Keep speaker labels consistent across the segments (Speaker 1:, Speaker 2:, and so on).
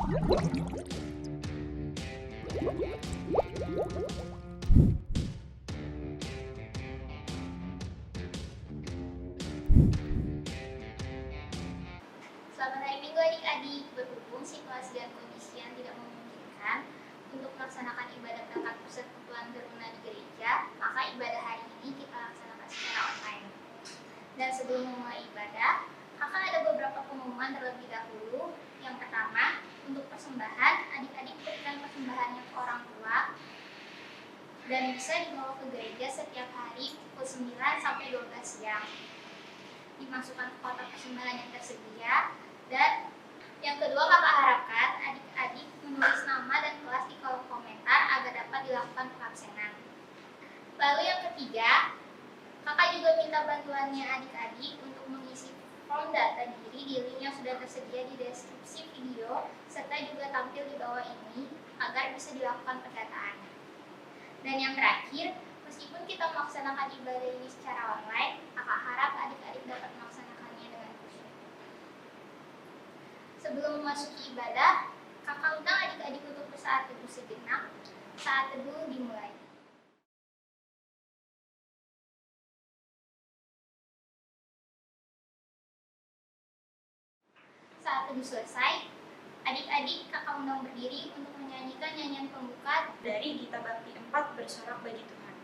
Speaker 1: Selamat hari Minggu adik-adik. Berhubung situasi dan kondisi yang tidak memungkinkan untuk melaksanakan ibadah tatap persekutuan beruna di gereja, maka ibadah hari ini kita laksanakan secara online. Dan sebelum memulai ibadah, kakak ada beberapa pengumuman terlebih dahulu. Yang pertama, untuk persembahan, adik-adik berikan persembahannya ke orang tua dan bisa dibawa ke gereja setiap hari pukul 9 sampai 12 siang. Dimasukkan ke kotak persembahan yang tersedia. Dan yang kedua, kakak harapkan adik-adik menulis nama dan kelas di kolom komentar agar dapat dilakukan pengabsenan. Lalu yang ketiga, kakak juga minta bantuannya adik-adik untuk mengisi form data diri di link yang sudah tersedia di deskripsi video serta juga tampil di bawah ini agar bisa dilakukan pendataan. Dan yang terakhir, meskipun kita melaksanakan ibadah ini secara online, kakak harap adik-adik dapat melaksanakannya dengan khusyuk. Sebelum memasuki ibadah, kakak undang adik-adik untuk bersaat teduh sejenak. Saat teduh dimulai. Saat teduh selesai, adik-adik kakak undang berdiri untuk menyanyikan nyanyian pembuka
Speaker 2: dari Gita Bakti 4 Bersorak Bagi Tuhan.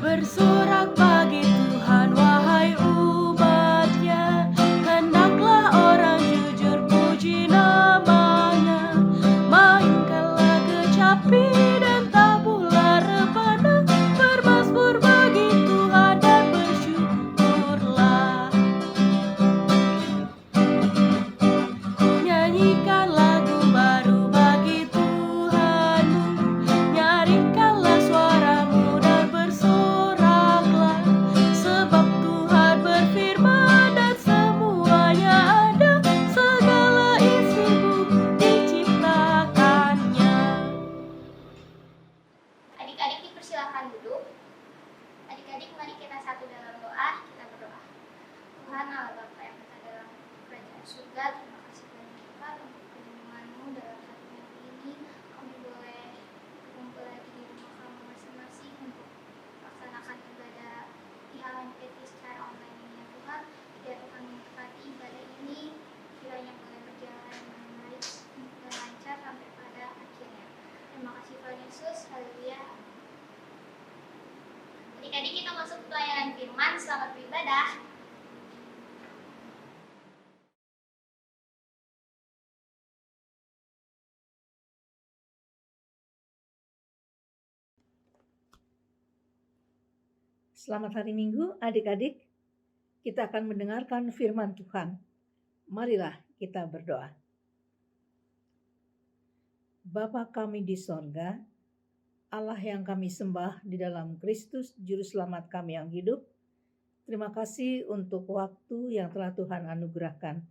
Speaker 3: Bersorak bagi Tuhan wahai umat-Nya, hendaklah orang jujur puji nama-Nya. Mainkanlah kecapi dan tabuhlah rebana, bermazmur bagi Tuhan dan bersyukurlah. Nyanyikan lagu baru bagi Tuhanmu, nyaringkanlah suaramu dan bersoraklah, sebab Tuhan berfirman dan semuanya ada, segala isi bumi diciptakannya.
Speaker 1: Adik-adik dipersilakan duduk. Adik-adik mari kita satu dalam doa, kita berdoa. Tuhan Allah Bapa yang ada dalam kerajaan surga, terima kasih banyak Tuhan untuk perlindungan-Mu dalam satu minggu ini. Kami boleh berkumpul lagi di rumah kami masing-masing untuk melaksanakan ibadah di HMPT secara online ini ya Tuhan. Biar Tuhan memberkati ibadah ini, kiranya boleh berjalan dengan baik dan lancar sampai pada akhirnya. Terima kasih Tuhan Yesus, haleluya. Adik-adik kita masuk ke pelayanan firman, selamat beribadah.
Speaker 4: Selamat hari Minggu adik-adik, kita akan mendengarkan firman Tuhan. Marilah kita berdoa. Bapa kami di sorga, Allah yang kami sembah di dalam Kristus Juru Selamat kami yang hidup, terima kasih untuk waktu yang telah Tuhan anugerahkan.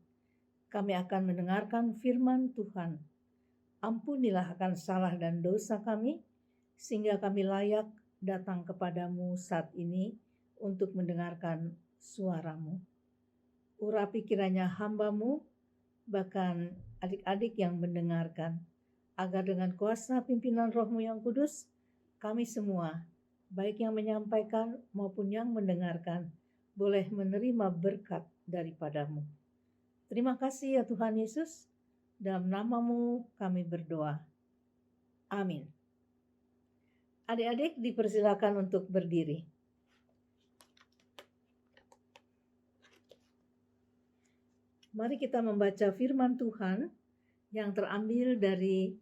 Speaker 4: Kami akan mendengarkan firman Tuhan. Ampunilah akan salah dan dosa kami, sehingga kami layak datang kepadamu saat ini untuk mendengarkan suara-Mu. Urapi kiranya hamba-Mu, bahkan adik-adik yang mendengarkan, agar dengan kuasa pimpinan Roh-Mu yang kudus, kami semua, baik yang menyampaikan maupun yang mendengarkan, boleh menerima berkat daripada-Mu. Terima kasih ya Tuhan Yesus, dalam nama-Mu kami berdoa. Amin. Adik-adik dipersilakan untuk berdiri. Mari kita membaca firman Tuhan yang terambil dari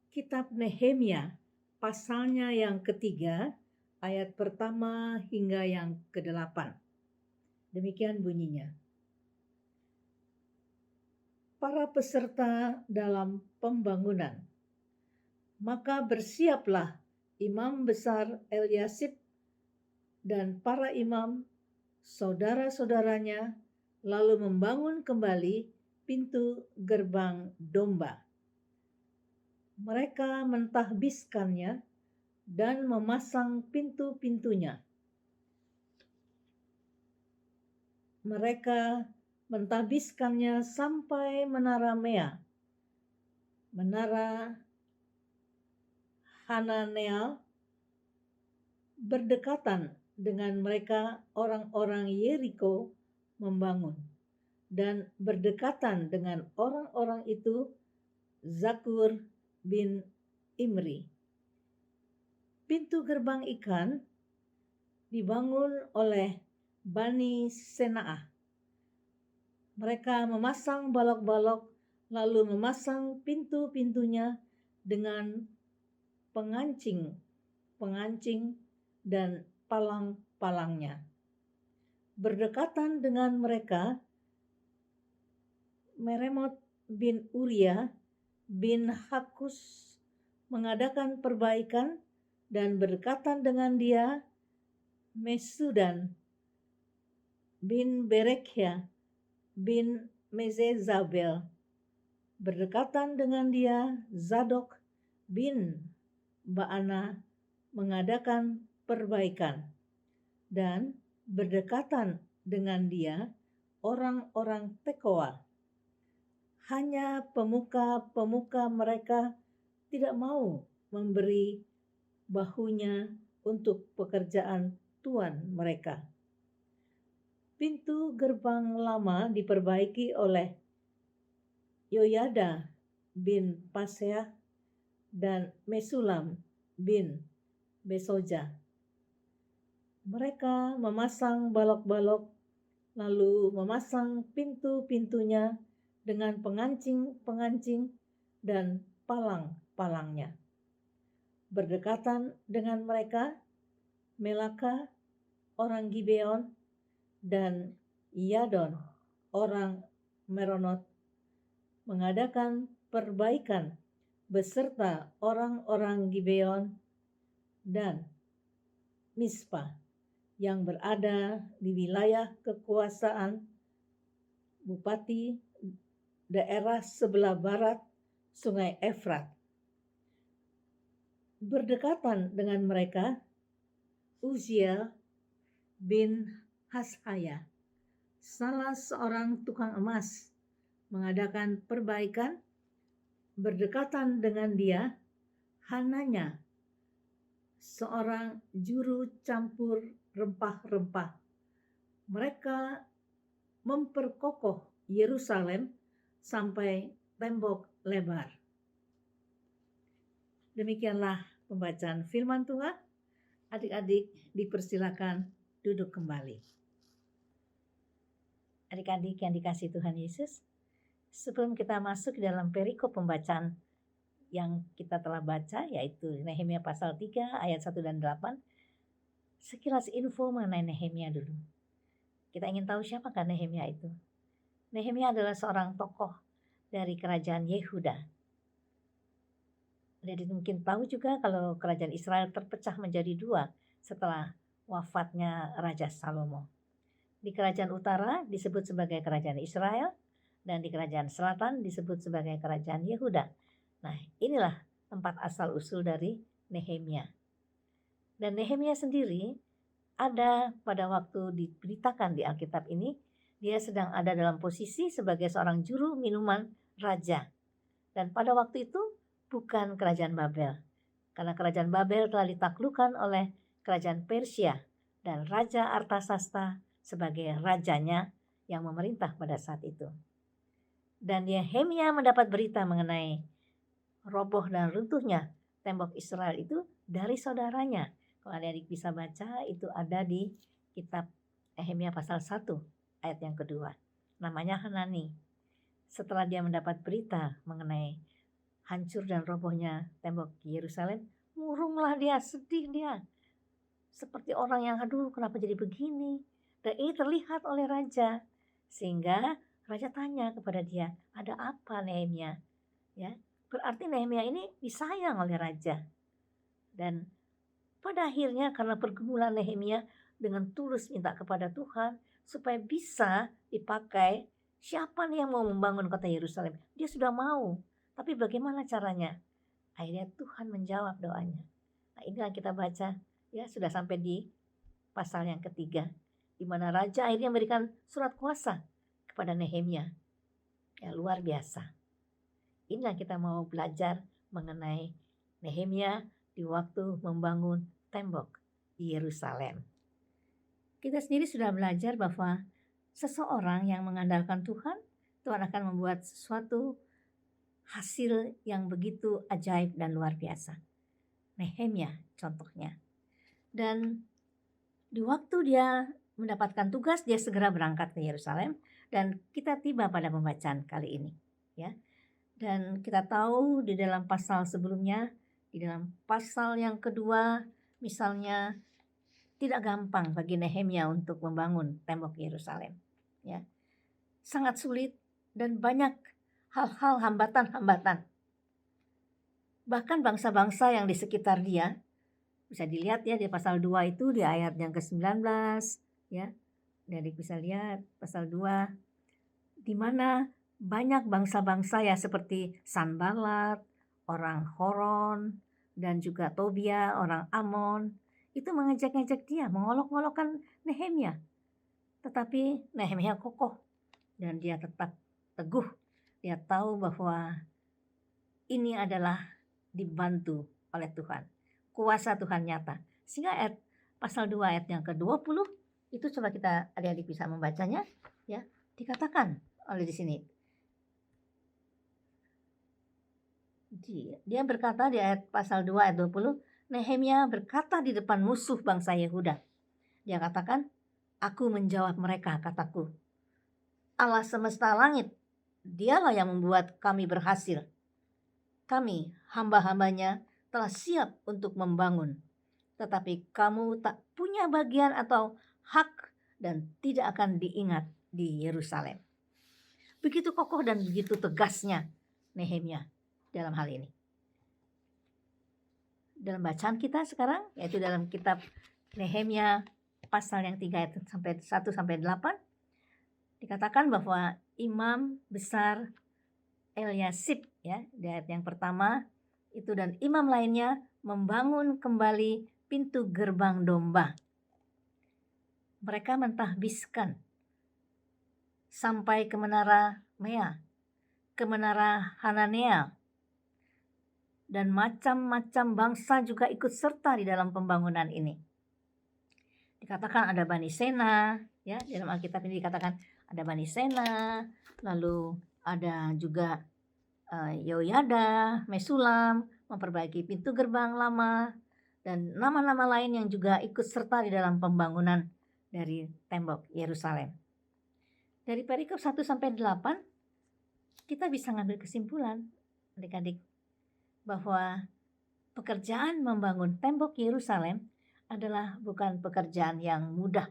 Speaker 4: kitab Nehemia, pasalnya yang ketiga, ayat pertama hingga yang ke-8. Demikian bunyinya. Para peserta dalam pembangunan. Maka bersiaplah imam besar Eliasib dan para imam saudara-saudaranya lalu membangun kembali pintu gerbang domba. Mereka mentahbiskannya dan memasang pintu-pintunya. Mereka mentahbiskannya sampai menara Mea, menara Hananel. Berdekatan dengan mereka orang-orang Yeriko membangun, dan berdekatan dengan orang-orang itu Zakur bin Imri. Pintu gerbang ikan dibangun oleh Bani Senaah. Mereka memasang balok-balok lalu memasang pintu-pintunya dengan pengancing dan palang-palangnya. Berdekatan dengan mereka Meremot bin Uria bin Hakus mengadakan perbaikan, dan berdekatan dengan dia Mesudan bin Berekhya bin Mezezabel. Berdekatan dengan dia Zadok bin Baana mengadakan perbaikan, dan berdekatan dengan dia orang-orang Tekoa. Hanya pemuka-pemuka mereka tidak mau memberi bahunya untuk pekerjaan tuan mereka. Pintu gerbang lama diperbaiki oleh Yoyada bin Paseah dan Mesulam bin Besoja. Mereka memasang balok-balok lalu memasang pintu-pintunya dengan pengancing-pengancing dan palang-palangnya. Berdekatan dengan mereka Melaka orang Gibeon dan Yadon orang Meronot mengadakan perbaikan beserta orang-orang Gibeon dan Mispa yang berada di wilayah kekuasaan bupati daerah sebelah barat Sungai Efrat. Berdekatan dengan mereka Uziel bin Hashaya, salah seorang tukang emas, mengadakan perbaikan. Berdekatan dengan dia Hananya, seorang juru campur rempah-rempah. Mereka memperkokoh Yerusalem sampai tembok lebar. Demikianlah pembacaan firman Tuhan. Adik-adik dipersilakan duduk kembali. Adik-adik yang dikasihi Tuhan Yesus, sebelum kita masuk ke dalam perikop pembacaan yang kita telah baca, yaitu Nehemia pasal 3 ayat 1 dan 8, sekilas info mengenai Nehemia dulu. Kita ingin tahu siapakah Nehemia itu. Nehemia adalah seorang tokoh dari kerajaan Yehuda. Jadi mungkin tahu juga kalau kerajaan Israel terpecah menjadi dua setelah wafatnya Raja Salomo. Di kerajaan utara disebut sebagai kerajaan Israel, dan di kerajaan selatan disebut sebagai kerajaan Yehuda. Nah, inilah tempat asal-usul dari Nehemia. Dan Nehemia sendiri ada pada waktu diberitakan di Alkitab ini, dia sedang ada dalam posisi sebagai seorang juru minuman raja. Dan pada waktu itu bukan kerajaan Babel, karena kerajaan Babel telah ditaklukkan oleh kerajaan Persia dan Raja Artasasta sebagai rajanya yang memerintah pada saat itu. Dan Nehemia mendapat berita mengenai roboh dan runtuhnya tembok Israel itu dari saudaranya. Kalau adik bisa baca, itu ada di kitab Nehemia pasal 1 ayat yang kedua. Namanya Hanani. Setelah dia mendapat berita mengenai hancur dan robohnya tembok Yerusalem, murunglah dia, sedih dia. Seperti orang yang, aduh kenapa jadi begini. Dan ini terlihat oleh raja. Sehingga raja tanya kepada dia, ada apa Nehemia? Ya, berarti Nehemia ini disayang oleh raja. Dan pada akhirnya karena pergumulan Nehemia dengan tulus minta kepada Tuhan supaya bisa dipakai. Siapa nih yang mau membangun kota Yerusalem? Dia sudah mau, tapi bagaimana caranya? Akhirnya Tuhan menjawab doanya. Nah, inilah kita baca, ya, sudah sampai di pasal yang ketiga, di mana raja akhirnya memberikan surat kuasa kepada Nehemia. Ya, luar biasa. Inilah kita mau belajar mengenai Nehemia di waktu membangun tembok di Yerusalem. Kita sendiri sudah belajar bahwa seseorang yang mengandalkan Tuhan, Tuhan akan membuat sesuatu hasil yang begitu ajaib dan luar biasa. Nehemia contohnya. Dan di waktu dia mendapatkan tugas, dia segera berangkat ke Yerusalem, dan kita tiba pada pembacaan kali ini, ya. Dan kita tahu di dalam pasal sebelumnya, di dalam pasal yang kedua, misalnya tidak gampang bagi Nehemia untuk membangun tembok Yerusalem, ya. Sangat sulit dan banyak hal-hal hambatan-hambatan. Bahkan bangsa-bangsa yang di sekitar dia, bisa dilihat ya di pasal 2 itu, di ayat yang ke-19, ya. Jadi bisa lihat pasal 2, di mana banyak bangsa-bangsa ya seperti Sanballat, orang Horon, dan juga Tobia, orang Amon, itu mengejek-ngejek dia, mengolok-olokkan Nehemia. Tetapi Nehemia kokoh dan dia tetap teguh. Dia tahu bahwa ini adalah dibantu oleh Tuhan. Kuasa Tuhan nyata. Sehingga pasal 2 ayat yang ke-20 itu coba kita adik-adik bisa membacanya, ya. Dikatakan oleh di sini. Dia berkata di ayat pasal 2 ayat 20, Nehemia berkata di depan musuh bangsa Yehuda. Dia katakan, "Aku menjawab mereka," kataku. "Allah semesta langit, Dialah yang membuat kami berhasil. Kami, hamba-hambanya, telah siap untuk membangun. Tetapi kamu tak punya bagian atau hak dan tidak akan diingat di Yerusalem." Begitu kokoh dan begitu tegasnya Nehemia dalam hal ini. Dalam bacaan kita sekarang, yaitu dalam kitab Nehemia pasal yang 3 ayat 1-8, dikatakan bahwa imam besar Eliasib, ya, di ayat yang pertama itu, dan imam lainnya membangun kembali pintu gerbang domba. Mereka mentahbiskan sampai ke menara Mea, ke menara Hananeel, dan macam-macam bangsa juga ikut serta di dalam pembangunan ini. Dikatakan ada Bani Sena, ya, dalam Alkitab ini dikatakan ada Bani Sena, lalu ada juga Yoyada, Mesulam, memperbaiki pintu gerbang lama, dan nama-nama lain yang juga ikut serta di dalam pembangunan dari tembok Yerusalem. Dari perikop 1-8, kita bisa ngambil kesimpulan, adik-adik, bahwa pekerjaan membangun tembok Yerusalem adalah bukan pekerjaan yang mudah.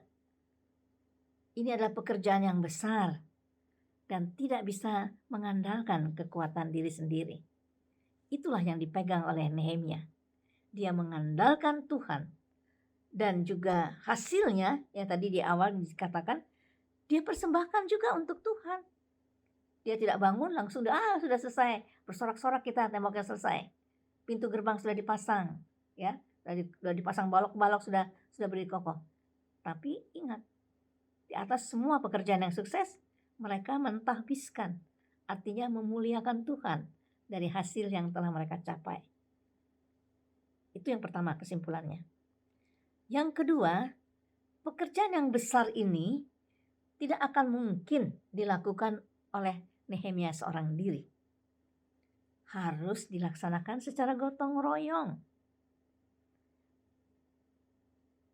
Speaker 4: Ini adalah pekerjaan yang besar dan tidak bisa mengandalkan kekuatan diri sendiri. Itulah yang dipegang oleh Nehemia. Dia mengandalkan Tuhan, dan juga hasilnya yang tadi di awal dikatakan, dia persembahkan juga untuk Tuhan. Dia tidak bangun langsung sudah selesai, bersorak-sorak kita temboknya selesai, pintu gerbang sudah dipasang, ya, sudah dipasang balok-balok, sudah berdiri kokoh. Tapi ingat, di atas semua pekerjaan yang sukses, mereka mentahbiskan, artinya memuliakan Tuhan dari hasil yang telah mereka capai. Itu yang pertama kesimpulannya. Yang kedua, pekerjaan yang besar ini tidak akan mungkin dilakukan oleh Nehemia seorang diri. Harus dilaksanakan secara gotong royong.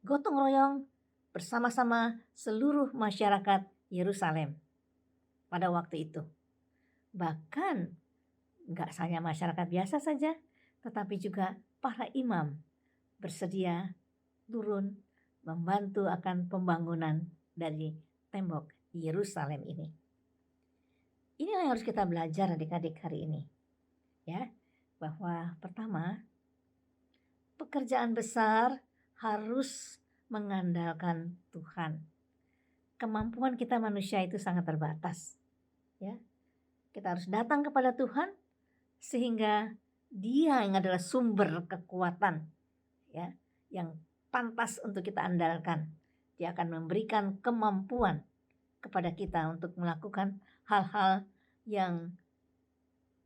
Speaker 4: Gotong royong bersama-sama seluruh masyarakat Yerusalem pada waktu itu. Bahkan gak hanya masyarakat biasa saja, tetapi juga para imam bersedia turun membantu akan pembangunan dari tembok Yerusalem ini. Inilah yang harus kita belajar adik-adik hari ini, ya, bahwa pertama, pekerjaan besar harus mengandalkan Tuhan. Kemampuan kita manusia itu sangat terbatas. Ya. Kita harus datang kepada Tuhan sehingga Dia yang adalah sumber kekuatan, ya, yang pantas untuk kita andalkan. Dia akan memberikan kemampuan kepada kita untuk melakukan hal-hal yang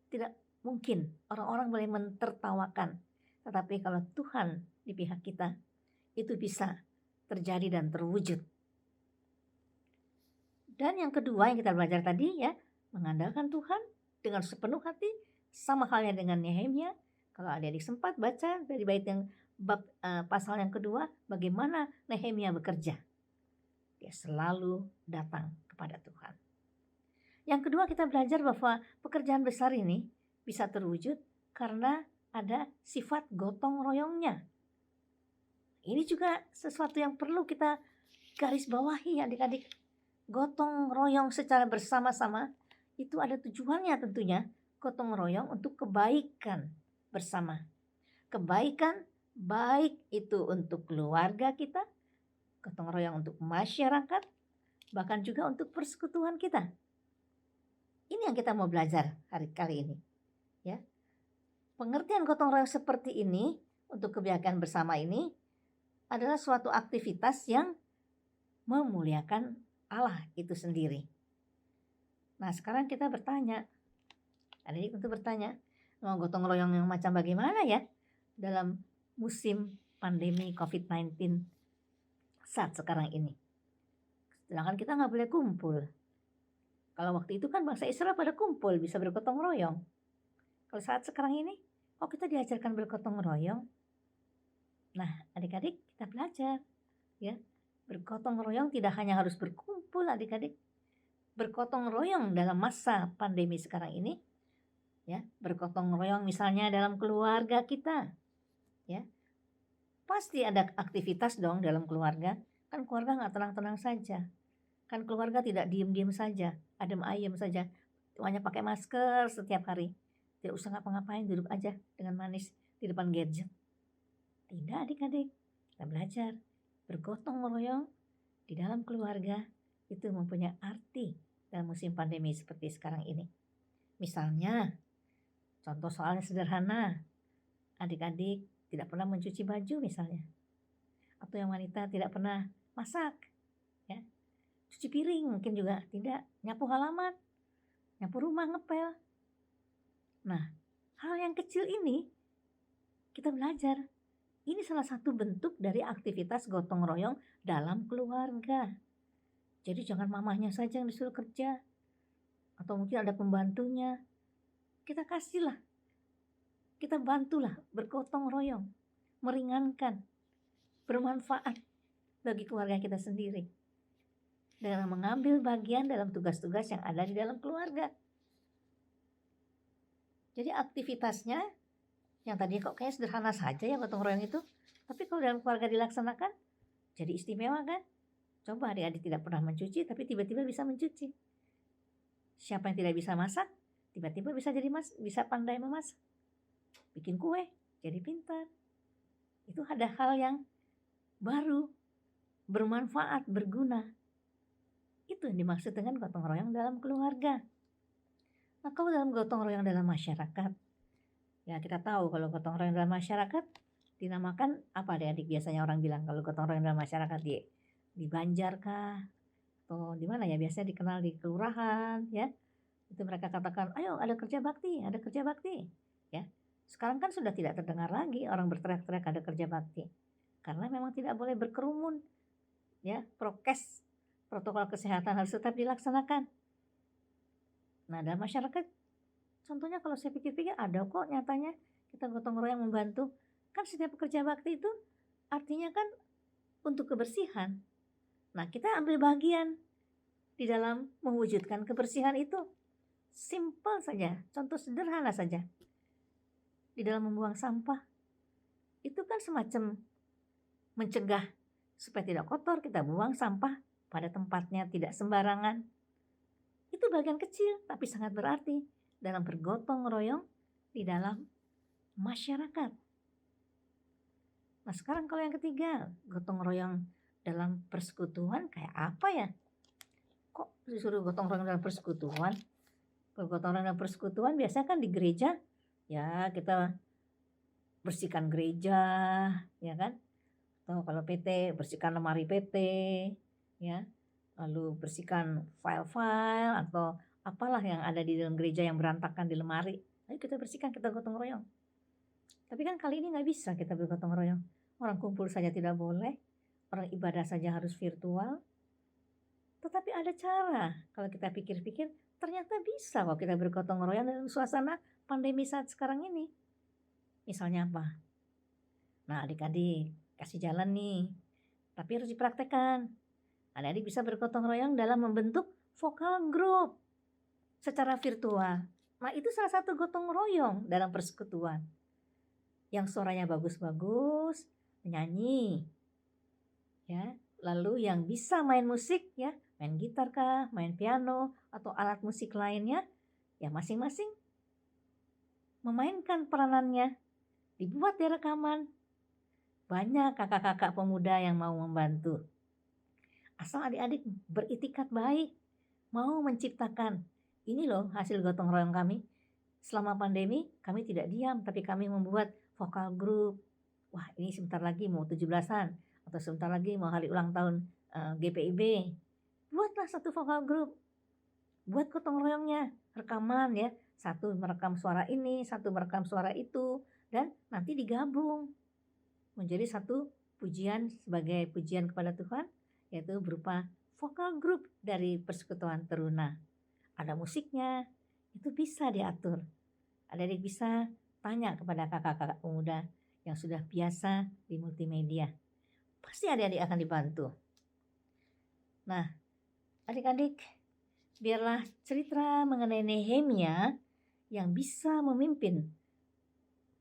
Speaker 4: tidak mungkin orang-orang boleh mentertawakan. Tetapi kalau Tuhan di pihak kita, itu bisa terjadi dan terwujud. Dan yang kedua yang kita belajar tadi, ya, mengandalkan Tuhan dengan sepenuh hati, sama halnya dengan Nehemia. Kalau adik-adik sempat baca dari bait yang pasal yang kedua, bagaimana Nehemia bekerja. Dia selalu datang kepada Tuhan. Yang kedua, kita belajar bahwa pekerjaan besar ini bisa terwujud karena ada sifat gotong royongnya. Ini juga sesuatu yang perlu kita garis bawahi, adik-adik. Gotong royong secara bersama-sama itu ada tujuannya tentunya. Gotong royong untuk kebaikan bersama. Kebaikan baik itu untuk keluarga kita, gotong royong untuk masyarakat, bahkan juga untuk persekutuan kita. Ini yang kita mau belajar hari kali ini. Ya. Pengertian gotong royong seperti ini untuk kebaikan bersama ini adalah suatu aktivitas yang memuliakan Allah itu sendiri. Nah, sekarang kita bertanya, adik tentu bertanya, mau gotong royong yang macam bagaimana ya dalam musim pandemi COVID-19 saat sekarang ini. Sedangkan kita nggak boleh kumpul. Kalau waktu itu kan bangsa Israel pada kumpul, bisa bergotong royong. Kalau saat sekarang ini, kok kita diajarkan bergotong royong? Nah, adik-adik kita belajar, ya. Bergotong royong tidak hanya harus berkumpul, adik-adik. Bergotong royong dalam masa pandemi sekarang ini, ya. Bergotong royong misalnya dalam keluarga kita, ya. Pasti ada aktivitas dong dalam keluarga. Kan keluarga nggak tenang-tenang saja. Kan keluarga tidak diem-diem saja, adem ayem saja. Hanya pakai masker setiap hari. Tidak usah ngapa-ngapain, duduk aja dengan manis di depan gadget. Tidak, adik-adik. Kita belajar. Bergotong royong di dalam keluarga itu mempunyai arti dalam musim pandemi seperti sekarang ini. Misalnya, contoh soalnya sederhana. Adik-adik tidak pernah mencuci baju misalnya. Atau yang wanita tidak pernah masak. Ya. Cuci piring mungkin juga tidak. Nyapu halaman, nyapu rumah, ngepel. Nah, hal yang kecil ini kita belajar. Ini salah satu bentuk dari aktivitas gotong royong dalam keluarga. Jadi jangan mamahnya saja yang disuruh kerja. Atau mungkin ada pembantunya. Kita kasihlah. Kita bantulah bergotong royong. Meringankan. Bermanfaat bagi keluarga kita sendiri. Dengan mengambil bagian dalam tugas-tugas yang ada di dalam keluarga. Jadi aktivitasnya yang tadinya kok kayak sederhana saja ya gotong royong itu. Tapi kalau dalam keluarga dilaksanakan, jadi istimewa kan? Coba adik-adik tidak pernah mencuci, tapi tiba-tiba bisa mencuci. Siapa yang tidak bisa masak, tiba-tiba bisa bisa pandai memasak. Bikin kue, jadi pintar. Itu ada hal yang baru, bermanfaat, berguna. Itu yang dimaksud dengan gotong royong dalam keluarga. Nah, kalau dalam gotong royong dalam masyarakat, ya kita tahu kalau gotong royong dalam masyarakat dinamakan apa adik-adik biasanya orang bilang kalau gotong royong dalam masyarakat di Banjar kah? Atau di mana ya biasanya dikenal di kelurahan ya. Itu mereka katakan, ayo ada kerja bakti, ada kerja bakti. Ya. Sekarang kan sudah tidak terdengar lagi orang berteriak-teriak ada kerja bakti. Karena memang tidak boleh berkerumun. Ya, prokes, protokol kesehatan harus tetap dilaksanakan. Nah, dalam masyarakat contohnya kalau saya pikir-pikir ada kok nyatanya kita gotong royong membantu. Kan setiap pekerja bakti itu artinya kan untuk kebersihan. Nah, kita ambil bagian di dalam mewujudkan kebersihan itu. Simple saja, contoh sederhana saja. Di dalam membuang sampah, itu kan semacam mencegah supaya tidak kotor, kita buang sampah pada tempatnya, tidak sembarangan. Itu bagian kecil, tapi sangat berarti dalam bergotong royong di dalam masyarakat. Nah sekarang kalau yang ketiga, gotong royong dalam persekutuan kayak apa ya? Kok disuruh gotong royong dalam persekutuan? Kalau gotong royong dalam persekutuan biasanya kan di gereja, ya kita bersihkan gereja, ya kan? Atau kalau PT, bersihkan lemari PT, ya. Lalu bersihkan file-file atau apalah yang ada di dalam gereja yang berantakan di lemari. Ayo kita bersihkan, kita gotong royong. Tapi kan kali ini nggak bisa kita bergotong royong. Orang kumpul saja tidak boleh, orang ibadah saja harus virtual. Tetapi ada cara, kalau kita pikir-pikir, ternyata bisa kok kita bergotong royong dalam suasana pandemi saat sekarang ini. Misalnya apa? Nah, adik-adik kasih jalan nih, tapi harus dipraktekkan. Adik-adik bisa bergotong royong dalam membentuk vokal group secara virtual. Nah, itu salah satu gotong royong dalam persekutuan. Yang suaranya bagus-bagus, menyanyi, ya. Lalu yang bisa main musik, ya, main gitar kah, main piano, atau alat musik lainnya, ya masing-masing memainkan peranannya, dibuat di rekaman. Banyak kakak-kakak pemuda yang mau membantu. Asal adik-adik beritikat baik, mau menciptakan. Ini loh hasil gotong royong kami. Selama pandemi kami tidak diam, tapi kami membuat vokal group. Wah, ini sebentar lagi mau 17-an atau sebentar lagi mau hari ulang tahun GPIB. Buatlah satu vokal group. Buat gotong royongnya, rekaman ya. Satu merekam suara ini, satu merekam suara itu, dan nanti digabung menjadi satu pujian sebagai pujian kepada Tuhan, yaitu berupa vokal group dari persekutuan teruna. Ada musiknya, itu bisa diatur. Adik-adik bisa tanya kepada kakak-kakak pemuda yang sudah biasa di multimedia. Pasti adik-adik akan dibantu. Nah, adik-adik, biarlah cerita mengenai Nehemia yang bisa memimpin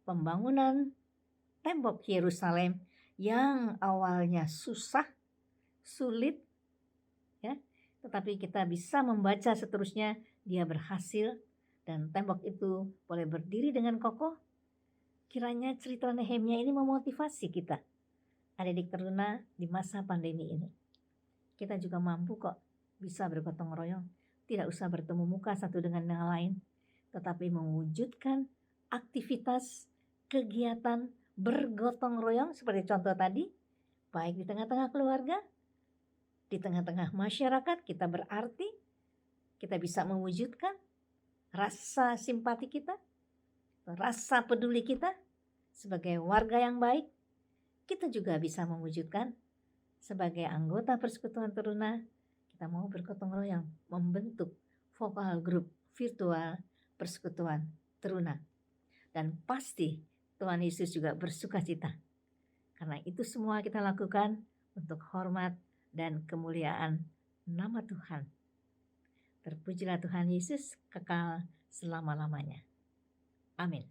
Speaker 4: pembangunan tembok Yerusalem yang awalnya susah, sulit, ya, tetapi kita bisa membaca seterusnya dia berhasil dan tembok itu boleh berdiri dengan kokoh. Kiranya cerita Nehemia ini memotivasi kita, adik-adik teruna di masa pandemi ini. Kita juga mampu kok bisa bergotong royong, tidak usah bertemu muka satu dengan yang lain, tetapi mewujudkan aktivitas kegiatan bergotong royong seperti contoh tadi, baik di tengah-tengah keluarga, di tengah-tengah masyarakat. Kita berarti kita bisa mewujudkan rasa simpati kita, rasa peduli kita sebagai warga yang baik. Kita juga bisa mewujudkan sebagai anggota persekutuan teruna, kita mau bergotong royong membentuk vokal group virtual persekutuan teruna. Dan pasti Tuhan Yesus juga bersuka cita. Karena itu semua kita lakukan untuk hormat dan kemuliaan nama Tuhan. Terpujilah Tuhan Yesus kekal selama-lamanya. Amin.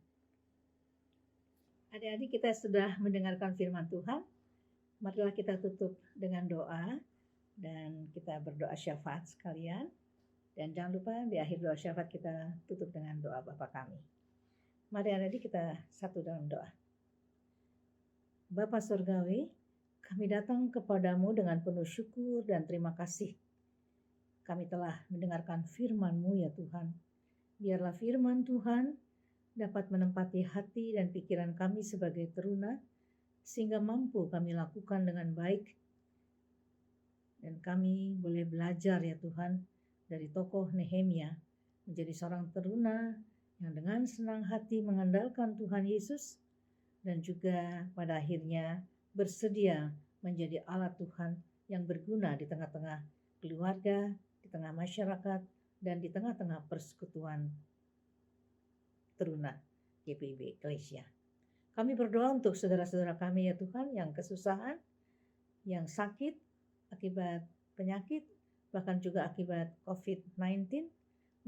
Speaker 4: Adik-adik, kita sudah mendengarkan firman Tuhan. Marilah kita tutup dengan doa dan kita berdoa syafaat sekalian. Dan jangan lupa di akhir doa syafaat kita tutup dengan doa Bapa kami. Mari adik-adik kita satu dalam doa. Bapa Surgawi, kami datang kepadamu dengan penuh syukur dan terima kasih. Kami telah mendengarkan firman-Mu ya Tuhan. Biarlah firman Tuhan dapat menempati hati dan pikiran kami sebagai teruna, sehingga mampu kami lakukan dengan baik. Dan kami boleh belajar ya Tuhan, dari tokoh Nehemia, menjadi seorang teruna yang dengan senang hati mengandalkan Tuhan Yesus, dan juga pada akhirnya bersedia menjadi alat Tuhan yang berguna di tengah-tengah keluarga, di tengah masyarakat, dan di tengah-tengah persekutuan teruna GPIB Eklesia. Kami berdoa untuk saudara-saudara kami ya Tuhan yang kesusahan, yang sakit akibat penyakit, bahkan juga akibat COVID-19,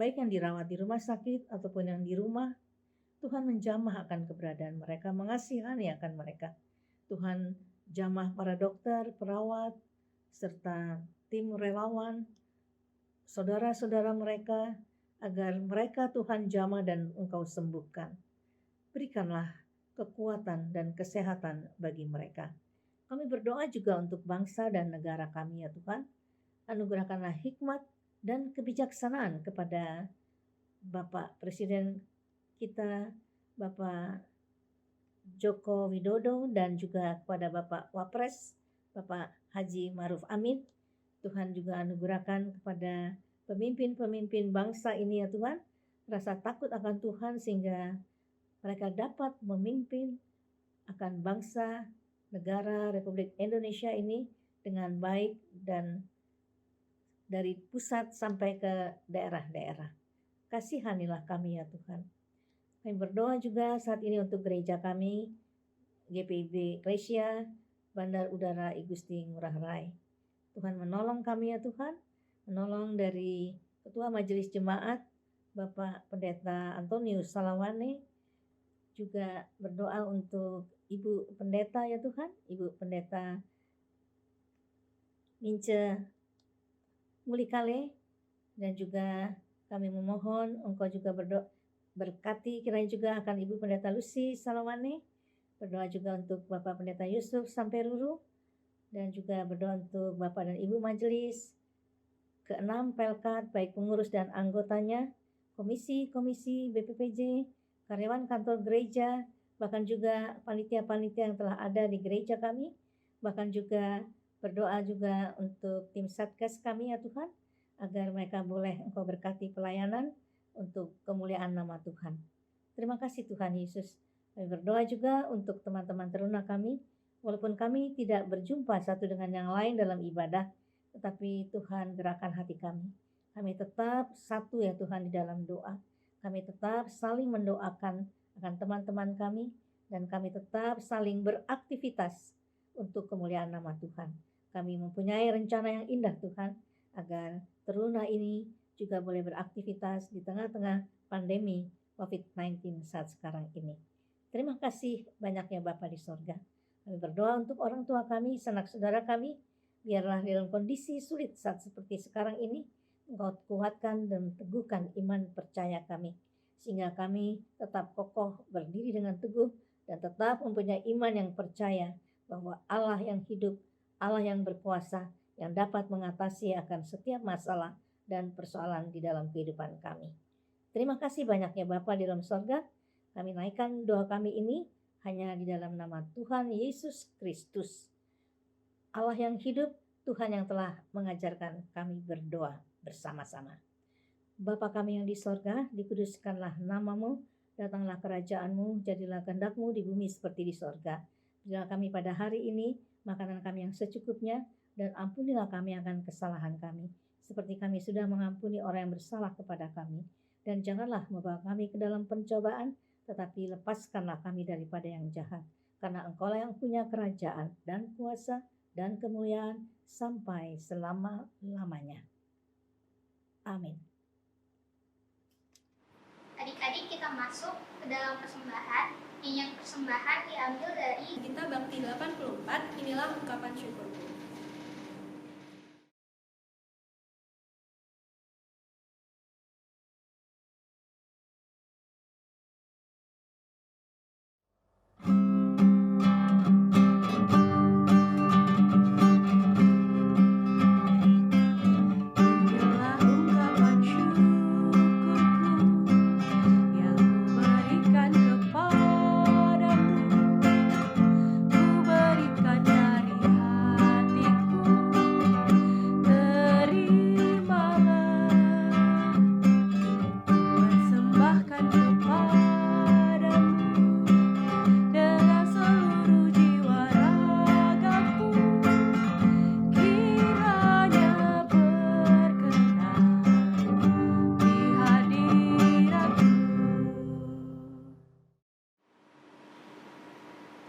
Speaker 4: baik yang dirawat di rumah sakit ataupun yang di rumah. Tuhan menjamah akan keberadaan mereka, mengasihani akan mereka. Tuhan jamah para dokter, perawat, serta tim relawan, saudara-saudara mereka, agar mereka Tuhan jamah dan Engkau sembuhkan. Berikanlah kekuatan dan kesehatan bagi mereka. Kami berdoa juga untuk bangsa dan negara kami ya Tuhan. Anugerahkanlah hikmat dan kebijaksanaan kepada Bapak Presiden kita, Bapak Joko Widodo, dan juga kepada Bapak Wapres, Bapak Haji Maruf Amin. Tuhan juga anugerahkan kepada pemimpin-pemimpin bangsa ini ya Tuhan, rasa takut akan Tuhan sehingga mereka dapat memimpin akan bangsa negara Republik Indonesia ini dengan baik dan dari pusat sampai ke daerah-daerah. Kasihanilah kami ya Tuhan. Kami berdoa juga saat ini untuk gereja kami, GPIB Eklesia, Bandar Udara I Gusti Ngurah Rai. Tuhan menolong kami ya Tuhan, menolong dari Ketua Majelis Jemaat, Bapak Pendeta Antonius Salawane, juga berdoa untuk Ibu Pendeta ya Tuhan, Ibu Pendeta Mince Mulikale, dan juga kami memohon Engkau juga berkati kiranya juga akan Ibu Pendeta Lucy Salawane, berdoa juga untuk Bapak Pendeta Yusuf Samperuru, dan juga berdoa untuk Bapak dan Ibu Majelis ke-6 Pelkat, baik pengurus dan anggotanya, komisi-komisi BPPJ, karyawan kantor gereja, bahkan juga panitia-panitia yang telah ada di gereja kami, bahkan juga berdoa juga untuk tim Satgas kami ya Tuhan, agar mereka boleh Engkau berkati pelayanan untuk kemuliaan nama Tuhan. Terima kasih Tuhan Yesus. Kami berdoa juga untuk teman-teman teruna kami, walaupun kami tidak berjumpa satu dengan yang lain dalam ibadah, tetapi Tuhan gerakan hati kami. Kami tetap satu ya Tuhan di dalam doa. Kami tetap saling mendoakan akan teman-teman kami, dan kami tetap saling beraktivitas untuk kemuliaan nama Tuhan. Kami mempunyai rencana yang indah Tuhan, agar teruna ini juga boleh beraktivitas di tengah-tengah pandemi COVID-19 saat sekarang ini. Terima kasih banyaknya Bapa di sorga. Kami berdoa untuk orang tua kami, sanak saudara kami, biarlah dalam kondisi sulit saat seperti sekarang ini, Engkau kuatkan dan teguhkan iman percaya kami, sehingga kami tetap kokoh berdiri dengan teguh dan tetap mempunyai iman yang percaya bahwa Allah yang hidup, Allah yang berkuasa, yang dapat mengatasi akan setiap masalah dan persoalan di dalam kehidupan kami. Terima kasih banyaknya Bapa di dalam sorga. Kami naikkan doa kami ini hanya di dalam nama Tuhan Yesus Kristus, Allah yang hidup, Tuhan yang telah mengajarkan kami berdoa bersama-sama. Bapa kami yang di sorga, dikuduskanlah namamu, datanglah kerajaanmu, jadilah kehendak-Mu di bumi seperti di sorga. Berilah kami pada hari ini makanan kami yang secukupnya, dan ampunilah kami akan kesalahan kami, seperti kami sudah mengampuni orang yang bersalah kepada kami. Dan janganlah membawa kami ke dalam pencobaan, tetapi lepaskanlah kami daripada yang jahat. Karena Engkaulah yang punya kerajaan dan kuasa dan kemuliaan sampai selama-lamanya. Amin.
Speaker 1: Adik-adik, kita masuk ke dalam persembahan. Nyanyian persembahan diambil dari
Speaker 2: Kita Bakti 84, inilah ungkapan syukurku.
Speaker 3: Inilah ungkapan syukurku yang kuberikan kepadamu. Kuberikan dari hatiku, terimalah. Persembahkan kepadamu dengan seluruh jiwa ragaku. Kiranya berkenan di hadiratmu.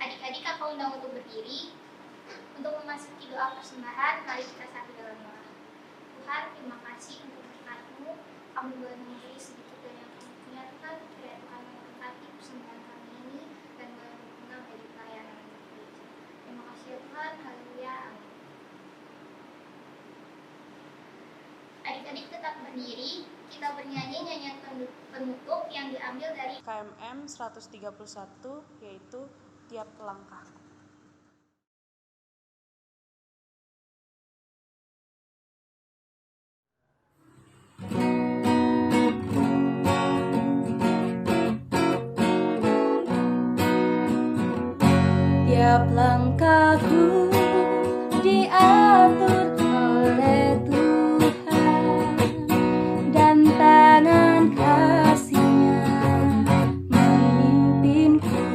Speaker 1: adik-adik, aku undang untuk berdiri. Untuk memasuki doa persembahan, mari kita satu dalam doa. Tuhan, terima kasih untuk berkat-Mu. Kami boleh memberi sedikit dari yang kami punya, Tuhan. Kiranya Tuhan memberkati persembahan kami ini dan boleh berguna bagi pelayanan untuk gereja. Terima kasih ya Tuhan. Haleluya. Amin. Adik-adik tetap berdiri. Kita bernyanyi nyanyian penutup yang diambil dari
Speaker 5: KMM 131, yaitu Tiap Langkah.
Speaker 3: Tiap langkahku diatur oleh Tuhan, dan tangan kasih-Nya memimpinku.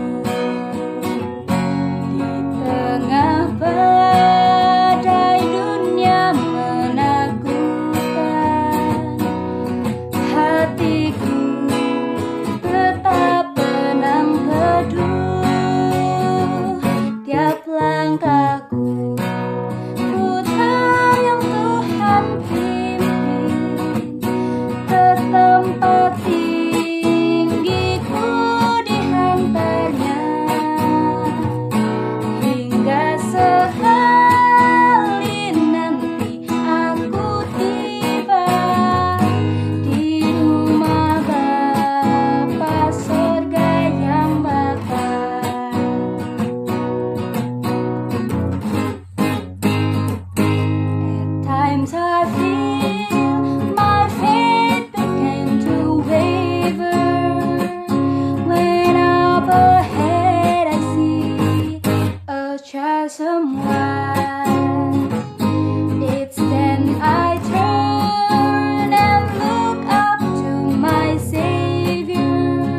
Speaker 3: Di tengah badai dunia menakutkan, hatiku tetap tenang teduh. Tiap langkahku ku tayang Tuhan pimpin, ke tempat tinggi ku dihantarnya, hingga sekali nanti aku tiba di rumah Bapa sorga yang bakal. At times I feel my faith begin to waver, when up ahead I see a chasm wide. It's then I turn and look up to my Savior.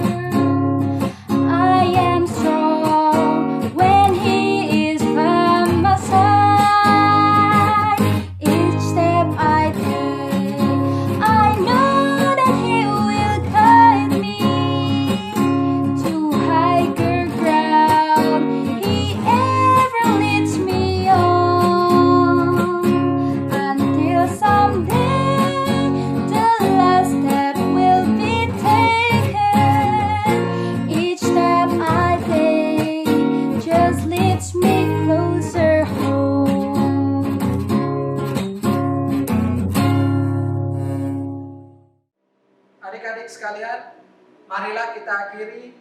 Speaker 3: I am strong when He is by my side. Each step I take, I know that He will guide me to higher ground. He ever leads me on, until someday the last step will be taken. Each step I take just leads me closer home.
Speaker 5: Adik-adik sekalian, marilah kita akhiri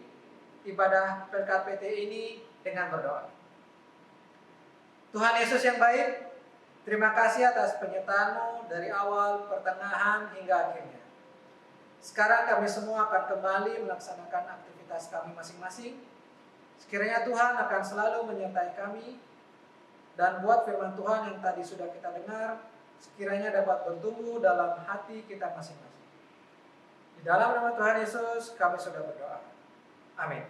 Speaker 5: ibadah PKPT ini dengan berdoa. Tuhan Yesus yang baik, terima kasih atas penyertaan-Mu dari awal, pertengahan, hingga akhirnya. Sekarang kami semua akan kembali melaksanakan aktivitas kami masing-masing. Sekiranya Tuhan akan selalu menyertai kami, dan buat firman Tuhan yang tadi sudah kita dengar, sekiranya dapat bertumbuh dalam hati kita masing-masing. Di dalam nama Tuhan Yesus kami sudah berdoa. Amin.